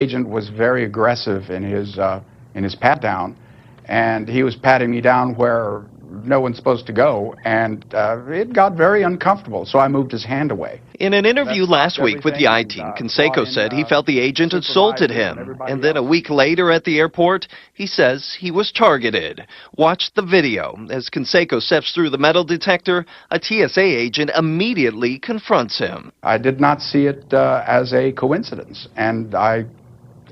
agent was very aggressive in his pat down, and he was patting me down where no one's supposed to go, and it got very uncomfortable, so I moved his hand away. In an interview last week with the I-Team, Canseco said he felt the agent assaulted him, and then a week later at the airport, he says he was targeted. Watch the video. As Canseco steps through the metal detector, a TSA agent immediately confronts him. I did not see it as a coincidence, and I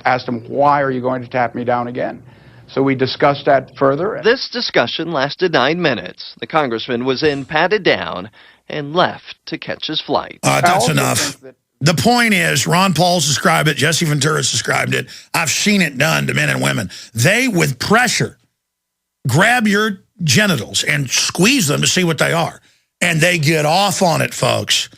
asked him, why are you going to tap me down again? So we discussed that further. This discussion lasted 9 minutes. The congressman was then patted down and left to catch his flight. That's enough. The point is, Ron Paul's described it, Jesse Ventura's described it. I've seen it done to men and women. They, with pressure, grab your genitals and squeeze them to see what they are. And they get off on it, folks.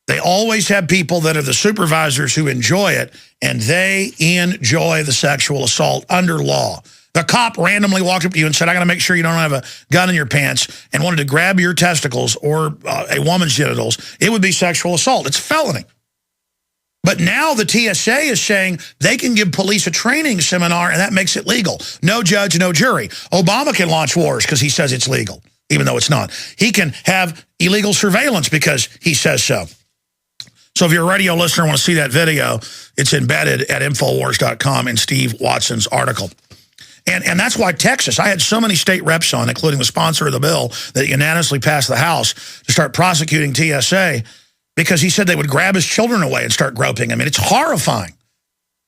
They always have people that are the supervisors who enjoy it, and they enjoy the sexual assault under law. The cop randomly walked up to you and said, I got to make sure you don't have a gun in your pants, and wanted to grab your testicles or a woman's genitals. It would be sexual assault. It's a felony. But now the TSA is saying they can give police a training seminar, and that makes it legal. No judge, no jury. Obama can launch wars because he says it's legal, even though it's not. He can have illegal surveillance because he says so. So if you're a radio listener and want to see that video, it's embedded at Infowars.com in Steve Watson's article. And that's why Texas, I had so many state reps on, including the sponsor of the bill that unanimously passed the House to start prosecuting TSA, because he said they would grab his children away and start groping him. And it's horrifying.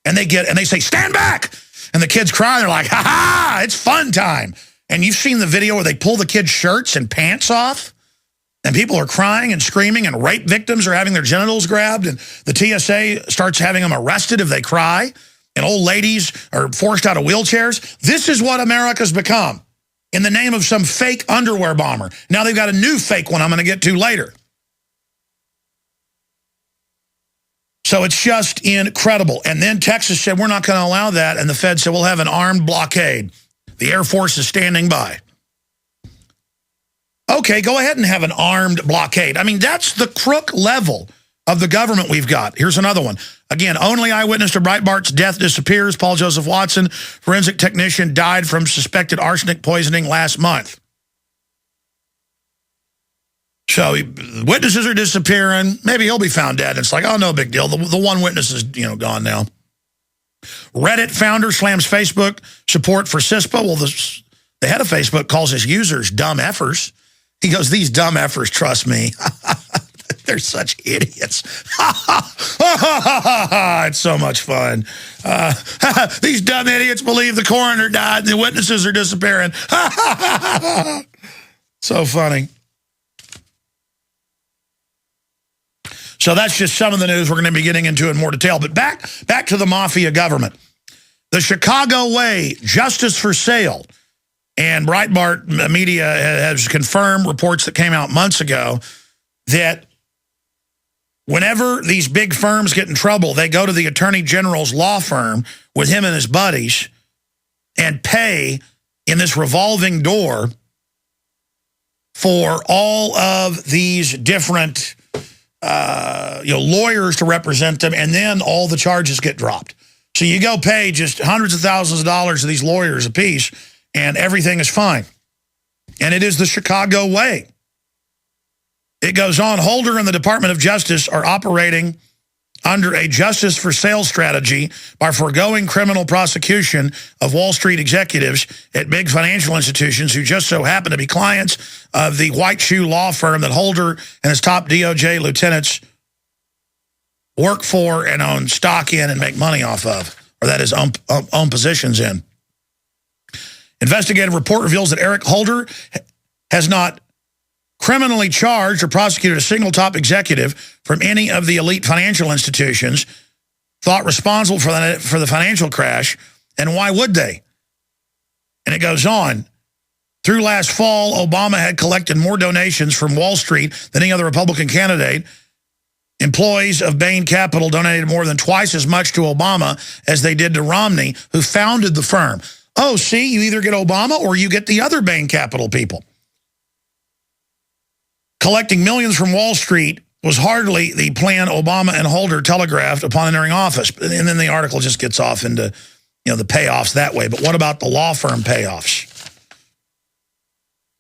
And they say, stand back. And the kids cry. They're like, ha-ha, it's fun time. And you've seen the video where they pull the kids' shirts and pants off. And people are crying and screaming, and rape victims are having their genitals grabbed, and the TSA starts having them arrested if they cry, and old ladies are forced out of wheelchairs. This is what America's become in the name of some fake underwear bomber. Now they've got a new fake one I'm going to get to later. So it's just incredible. And then Texas said, we're not going to allow that, and the Fed said, we'll have an armed blockade. The Air Force is standing by. Okay, go ahead and have an armed blockade. I mean, that's the crook level of the government we've got. Here's another one. Again, only eyewitness to Breitbart's death disappears. Paul Joseph Watson, forensic technician, died from suspected arsenic poisoning last month. So witnesses are disappearing. Maybe he'll be found dead. It's like, oh, no big deal. The one witness is, gone now. Reddit founder slams Facebook support for CISPA. Well, the head of Facebook calls his users dumb effers. He goes, these dumb effers, trust me. They're such idiots. It's so much fun. These dumb idiots believe the coroner died and the witnesses are disappearing. So funny. So that's just some of the news we're going to be getting into in more detail. But back to the mafia government. The Chicago way, justice for sale. And Breitbart media has confirmed reports that came out months ago that whenever these big firms get in trouble, they go to the Attorney General's law firm with him and his buddies and pay in this revolving door for all of these different lawyers to represent them, and then all the charges get dropped. So you go pay just hundreds of thousands of dollars to these lawyers apiece, and everything is fine. And it is the Chicago way. It goes on. Holder and the Department of Justice are operating under a justice for sale strategy by foregoing criminal prosecution of Wall Street executives at big financial institutions who just so happen to be clients of the white shoe law firm that Holder and his top DOJ lieutenants work for and own stock in and make money off of, or that is own positions in. Investigative report reveals that Eric Holder has not criminally charged or prosecuted a single top executive from any of the elite financial institutions thought responsible for the financial crash, and why would they? And it goes on. Through last fall, Obama had collected more donations from Wall Street than any other Republican candidate. Employees of Bain Capital donated more than twice as much to Obama as they did to Romney, who founded the firm. Oh, see, you either get Obama or you get the other Bain Capital people. Collecting millions from Wall Street was hardly the plan Obama and Holder telegraphed upon entering office. And then the article just gets off into, the payoffs that way. But what about the law firm payoffs?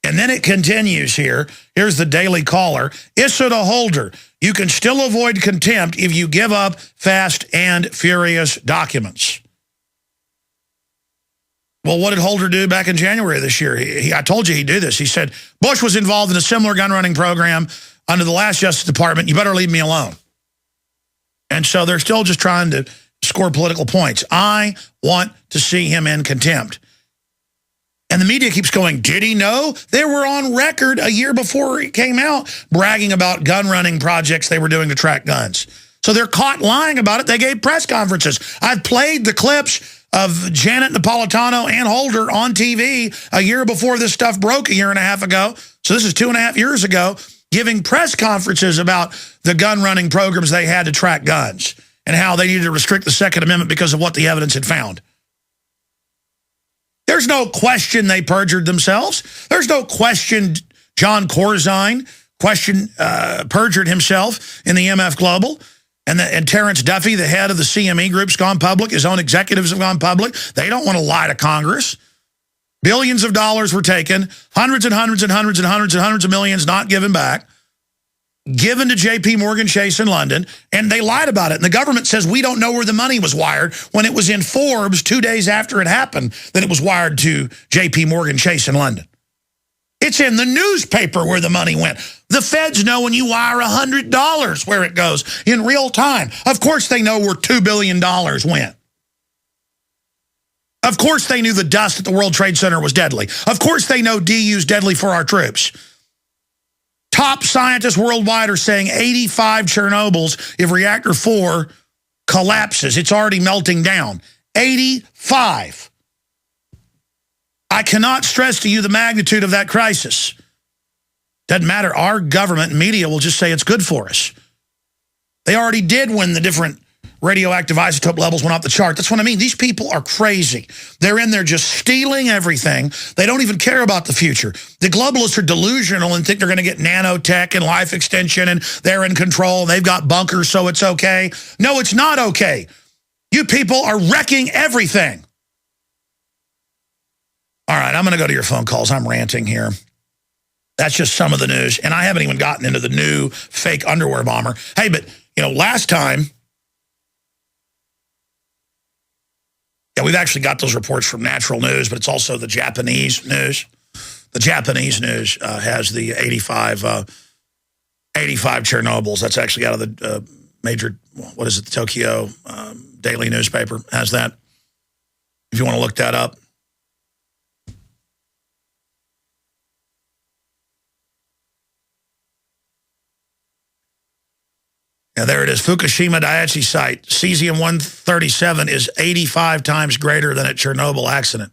And then it continues here. Here's the Daily Caller. Issa to Holder. You can still avoid contempt if you give up fast and furious documents. Well, what did Holder do back in January of this year? I told you he'd do this. He said, Bush was involved in a similar gun-running program under the last Justice Department. You better leave me alone. And so they're still just trying to score political points. I want to see him in contempt. And the media keeps going, did he know? They were on record a year before it came out bragging about gun-running projects they were doing to track guns. So they're caught lying about it. They gave press conferences. I've played the clips of Janet Napolitano and Holder on TV a year before this stuff broke a year and a half ago. So this is 2.5 years ago, giving press conferences about the gun-running programs they had to track guns and how they needed to restrict the Second Amendment because of what the evidence had found. There's no question they perjured themselves. There's no question John Corzine perjured himself in the MF Global. And Terrence Duffy, the head of the CME group's gone public. His own executives have gone public. They don't want to lie to Congress. Billions of dollars were taken, hundreds and hundreds and hundreds and hundreds and hundreds of millions not given back, given to J.P. Morgan Chase in London, and they lied about it. And the government says we don't know where the money was wired when it was in Forbes 2 days after it happened that it was wired to J.P. Morgan Chase in London. It's in the newspaper where the money went. The feds know when you wire $100 where it goes in real time. Of course they know where $2 billion went. Of course they knew the dust at the World Trade Center was deadly. Of course they know DU's deadly for our troops. Top scientists worldwide are saying 85 Chernobyls if reactor 4 collapses. It's already melting down. 85. I cannot stress to you the magnitude of that crisis. Doesn't matter. Our government and media will just say it's good for us. They already did when the different radioactive isotope levels went off the chart. That's what I mean. These people are crazy. They're in there just stealing everything. They don't even care about the future. The globalists are delusional and think they're going to get nanotech and life extension and they're in control. And they've got bunkers, so it's okay. No, it's not okay. You people are wrecking everything. All right, I'm going to go to your phone calls. I'm ranting here. That's just some of the news. And I haven't even gotten into the new fake underwear bomber. Hey, but, last time, we've actually got those reports from Natural News, but it's also the Japanese news. The Japanese news has the 85 Chernobyls. That's actually out of the major, the Tokyo daily newspaper has that. If you want to look that up. Now, there it is. Fukushima Daiichi site. Cesium-137 is 85 times greater than at Chernobyl accident.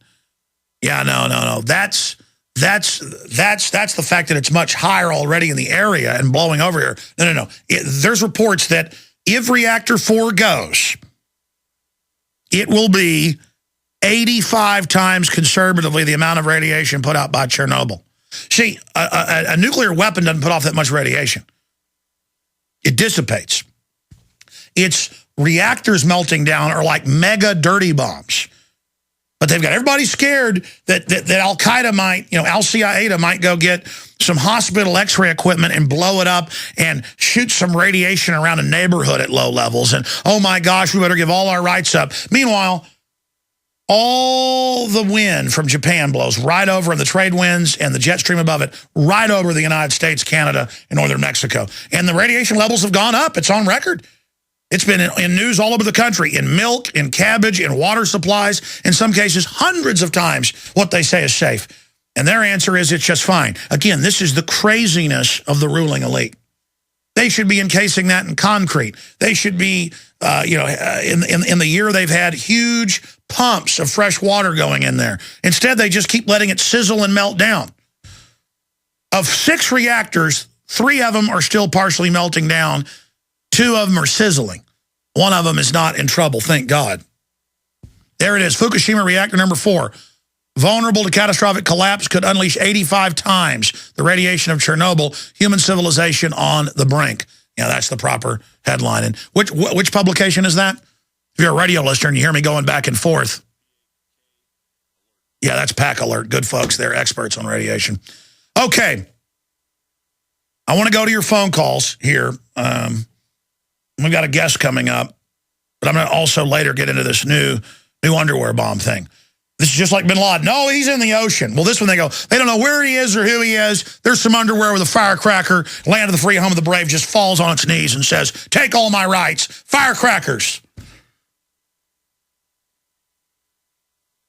Yeah, no. That's the fact that it's much higher already in the area and blowing over here. No. There's reports that if reactor 4 goes, it will be 85 times conservatively the amount of radiation put out by Chernobyl. See, a nuclear weapon doesn't put off that much radiation. It dissipates. Its reactors melting down are like mega dirty bombs. But they've got everybody scared that Al-Qaeda might, Al-Qaeda might go get some hospital x-ray equipment and blow it up and shoot some radiation around a neighborhood at low levels. And, oh my gosh, we better give all our rights up. Meanwhile, all the wind from Japan blows right over, and the trade winds and the jet stream above it, right over the United States, Canada, and northern Mexico. And the radiation levels have gone up. It's on record. It's been in news all over the country, in milk, in cabbage, in water supplies, in some cases hundreds of times what they say is safe. And their answer is it's just fine. Again, this is the craziness of the ruling elite. They should be encasing that in concrete. They should be, in the year they've had huge pumps of fresh water going in there. Instead, they just keep letting it sizzle and melt down. Of 6 reactors, 3 of them are still partially melting down. 2 of them are sizzling. 1 of them is not in trouble, thank God. There it is, Fukushima reactor number 4. Vulnerable to catastrophic collapse, could unleash 85 times the radiation of Chernobyl. Human civilization on the brink. Yeah, that's the proper headline. And which publication is that? If you're a radio listener and you hear me going back and forth. Yeah, that's PAC Alert. Good folks. They're experts on radiation. Okay. I want to go to your phone calls here. We've got a guest coming up, but I'm going to also later get into this new underwear bomb thing. This is just like bin Laden. No, he's in the ocean. Well, this one they don't know where he is or who he is. There's some underwear with a firecracker. Land of the free, home of the brave just falls on its knees and says, take all my rights. Firecrackers.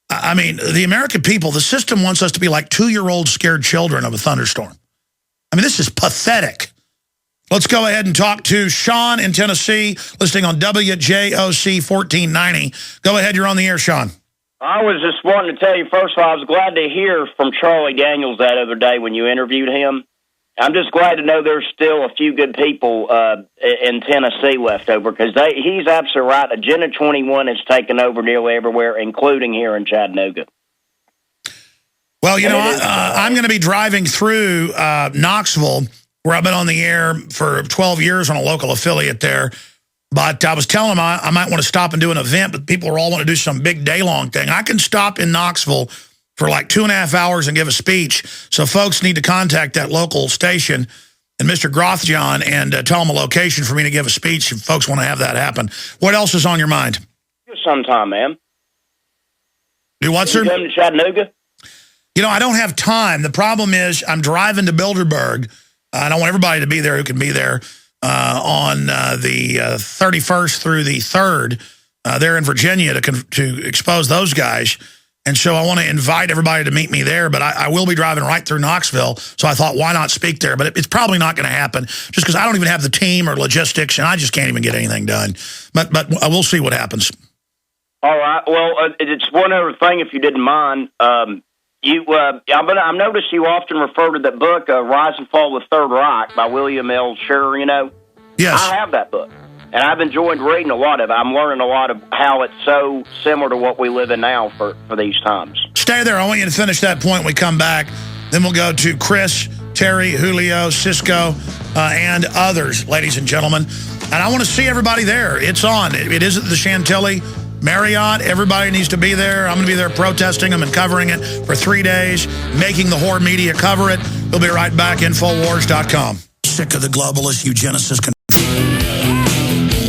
I mean, the American people, the system wants us to be like 2-year-old scared children of a thunderstorm. I mean, this is pathetic. Let's go ahead and talk to Sean in Tennessee, listening on WJOC 1490. Go ahead, you're on the air, Sean. I was just wanting to tell you, first of all, I was glad to hear from Charlie Daniels that other day when you interviewed him. I'm just glad to know there's still a few good people in Tennessee left over, because he's absolutely right. Agenda 21 has taken over nearly everywhere, including here in Chattanooga. Well, you know, I'm going to be driving through Knoxville, where I've been on the air for 12 years on a local affiliate there. But I was telling them I might want to stop and do an event, but people are all wanting to do some big day-long thing. I can stop in Knoxville for like 2.5 hours and give a speech. So folks need to contact that local station and Mr. Grothjohn and tell them a location for me to give a speech if folks want to have that happen. What else is on your mind? Sometime, man. Do what, sir? You come to Chattanooga? You know, I don't have time. The problem is I'm driving to Bilderberg. I don't want everybody to be there who can be there on the 31st through the 3rd there in Virginia to expose those guys. And so I want to invite everybody to meet me there, but I will be driving right through Knoxville, so I thought, why not speak there? But it's probably not going to happen, just because I don't even have the team or logistics, and I just can't even get anything done. But we'll see what happens. All right. Well, it's one other thing, if you didn't mind. I've noticed you often refer to that book, Rise and Fall of the Third Reich by William L. Scherer, you know? Yes. I have that book, and I've enjoyed reading a lot of it. I'm learning a lot of how it's so similar to what we live in now for these times. Stay there. I want you to finish that point when we come back. Then we'll go to Chris, Terry, Julio, Cisco, and others, ladies and gentlemen. And I want to see everybody there. It's on. It is at the Chantilly Marriott. Everybody needs to be there. I'm going to be there protesting them and covering it for 3 days, making the whore media cover it. We'll be right back. Infowars.com. Sick of the globalist eugenicists.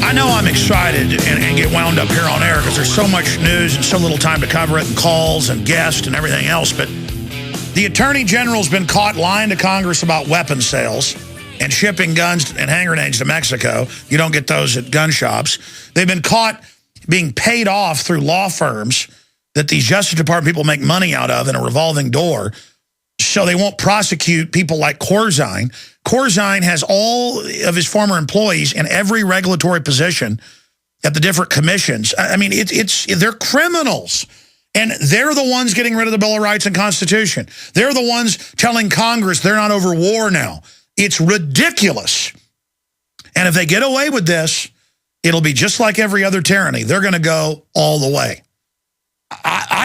I know I'm excited and get wound up here on air because there's so much news and so little time to cover it, and calls and guests and everything else. But the Attorney General's been caught lying to Congress about weapons sales and shipping guns and hand grenades to Mexico. You don't get those at gun shops. They've been caught being paid off through law firms that the Justice Department people make money out of in a revolving door, so they won't prosecute people like Corzine. Corzine has all of his former employees in every regulatory position at the different commissions. I mean, they're criminals. And they're the ones getting rid of the Bill of Rights and Constitution. They're the ones telling Congress they're not over war now. It's ridiculous. And if they get away with this, it'll be just like every other tyranny. They're going to go all the way. I